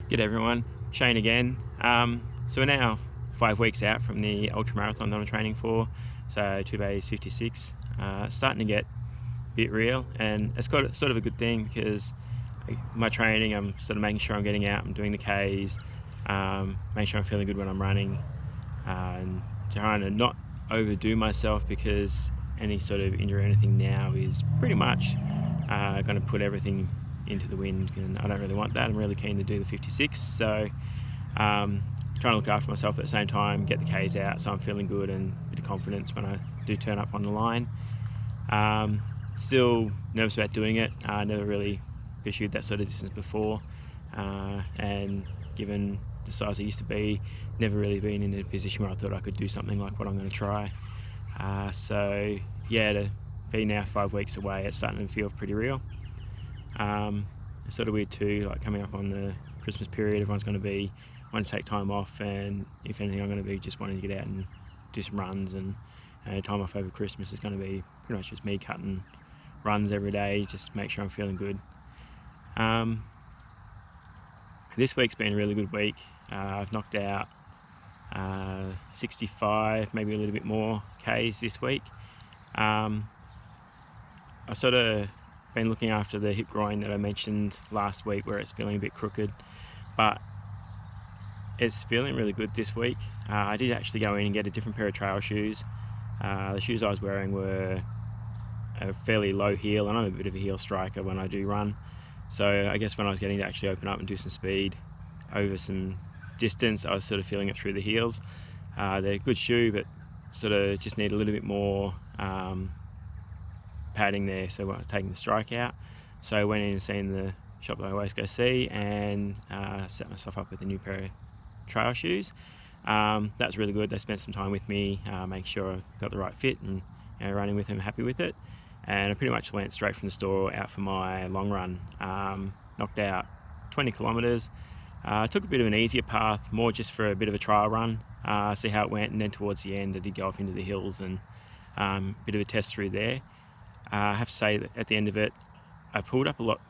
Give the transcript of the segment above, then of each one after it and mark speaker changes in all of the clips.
Speaker 1: G'day everyone, Shane again. So we're now 5 weeks out from the ultra marathon that I'm training for, so 2 bays 56. Starting to get a bit real, and it's got sort of a good thing because my training, I'm sort of making sure I'm getting out, I'm doing the Ks, making sure I'm feeling good when I'm running, and trying to not overdo myself because any sort of injury or anything now is pretty much going to put everything into the wind, and I don't really want that. I'm really keen to do the 56, so trying to look after myself at the same time, get the Ks out so I'm feeling good and a bit of confidence when I do turn up on the line. Still nervous about doing it. Never really pursued that sort of distance before, and given the size I used to be, never really been in a position where I thought I could do something like what I'm going to try. So yeah, to be now 5 weeks away, it's starting to feel pretty real. It's sort of weird too, like coming up on the Christmas period, everyone's going to be wanting to take time off, and if anything, I'm going to be just wanting to get out and do some runs, and time off over Christmas is going to be pretty much just me cutting runs every day, just make sure I'm feeling good. This week's been a really good week. I've knocked out 65, maybe a little bit more Ks this week. I've sort of been looking after the hip groin that I mentioned last week, where it's feeling a bit crooked, but it's feeling really good this week. I did actually go in and get a different pair of trail shoes. The shoes I was wearing were a fairly low heel, and I'm a bit of a heel striker when I do run. So I guess when I was getting to actually open up and do some speed over some distance, I was sort of feeling it through the heels. They're a good shoe, but sort of just need a little bit more padding there, so when I was taking the strike out. So I went in and seen the shop that I always go see, and set myself up with a new pair of trail shoes. That's really good. They spent some time with me, making sure I got the right fit, and running with them, happy with it. And I pretty much went straight from the store out for my long run. Knocked out 20 kilometres. Took a bit of an easier path, more just for a bit of a trial run, see how it went, and then towards the end I did go off into the hills and a bit of a test through there. I have to say that at the end of it, I pulled up a lot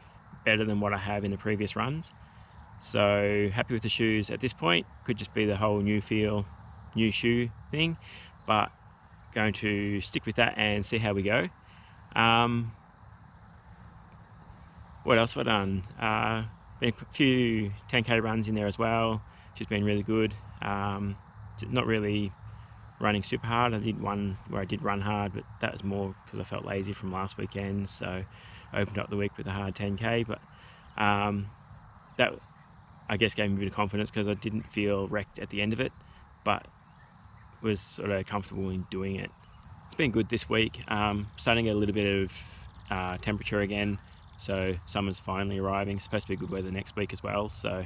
Speaker 1: better than what I have in the previous runs. So happy with the shoes at this point. Could just be the whole new feel, new shoe thing, but going to stick with that and see how we go. What else have I done? Been a few 10k runs in there as well, which has been really good. Not really running super hard. I did one where I did run hard, but that was more because I felt lazy from last weekend, so I opened up the week with a hard 10k. But that, I guess, gave me a bit of confidence because I didn't feel wrecked at the end of it, but was sort of comfortable in doing it. It's been good this week. Starting to get a little bit of temperature again, so summer's finally arriving. It's supposed to be good weather next week as well, so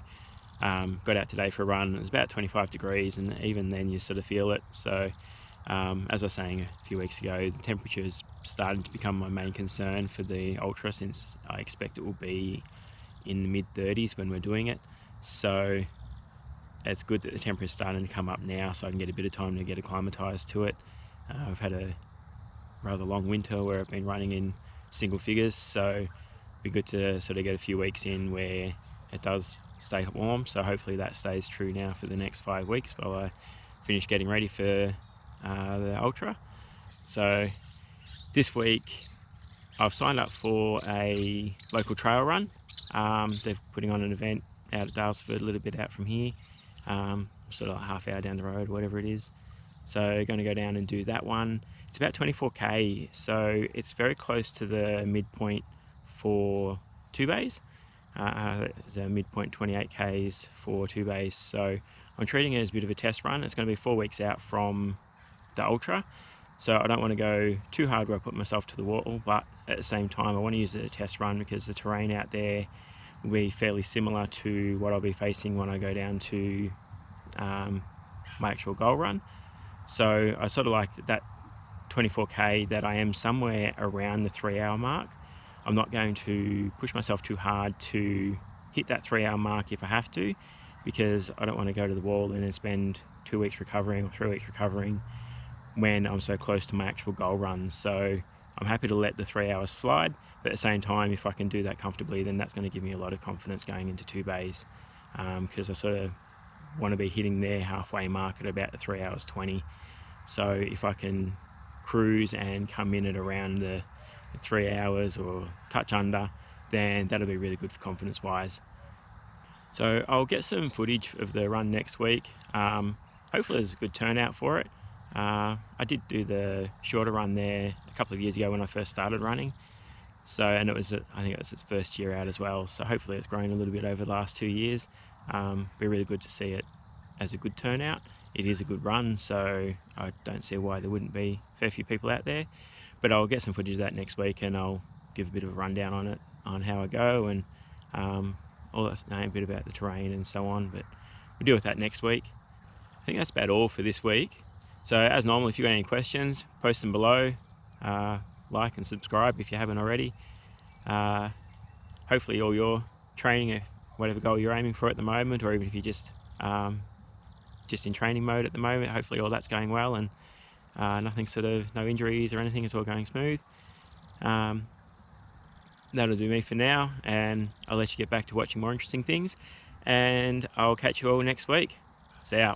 Speaker 1: got out today for a run. It was about 25 degrees, and even then you sort of feel it. So as I was saying a few weeks ago, the temperature is starting to become my main concern for the ultra, since I expect it will be in the mid 30s when we're doing it. So it's good that the temperature is starting to come up now, so I can get a bit of time to get acclimatized to it. I've had a rather long winter where I've been running in single figures, so it'd be good to sort of get a few weeks in where it does stay warm. So hopefully that stays true now for the next 5 weeks while I finish getting ready for the ultra. So this week I've signed up for a local trail run. They're putting on an event out at Dalesford, a little bit out from here, sort of like half hour down the road, whatever it is. So going to go down and do that one. It's about 24k, so it's very close to the midpoint for 2 bays. There's a midpoint 28k's for 2 bays, so I'm treating it as a bit of a test run. It's going to be 4 weeks out from the ultra, so I don't want to go too hard where I put myself to the wall, but at the same time I want to use it as a test run because the terrain out there will be fairly similar to what I'll be facing when I go down to my actual goal run. So I sort of like that 24k, that I am somewhere around the 3 hour mark. I'm not going to push myself too hard to hit that 3 hour mark if I have to, because I don't want to go to the wall and then spend 2 weeks recovering or 3 weeks recovering when I'm so close to my actual goal run. So I'm happy to let the 3 hours slide, but at the same time, if I can do that comfortably, then that's going to give me a lot of confidence going into 2 bays. because I sort of want to be hitting their halfway mark at about 3 hours 20. So if I can cruise and come in at around the 3 hours or touch under, then that'll be really good for confidence wise. So I'll get some footage of the run next week. Hopefully there's a good turnout for it. I did do the shorter run there a couple of years ago when I first started running. So, and I think it was its first year out as well. So hopefully it's grown a little bit over the last 2 years. Be really good to see it as a good turnout. It is a good run, so I don't see why there wouldn't be a fair few people out there. But I'll get some footage of that next week, and I'll give a bit of a rundown on it, on how I go, and all that, a bit about the terrain and so on. But we'll deal with that next week. I think that's about all for this week. So as normal, if you've got any questions, post them below. Like and subscribe if you haven't already. Hopefully all your training, whatever goal you're aiming for at the moment, or even if you're just in training mode at the moment, hopefully all that's going well, and nothing no injuries or anything, it's all going smooth. That'll do me for now, and I'll let you get back to watching more interesting things, and I'll catch you all next week. See ya.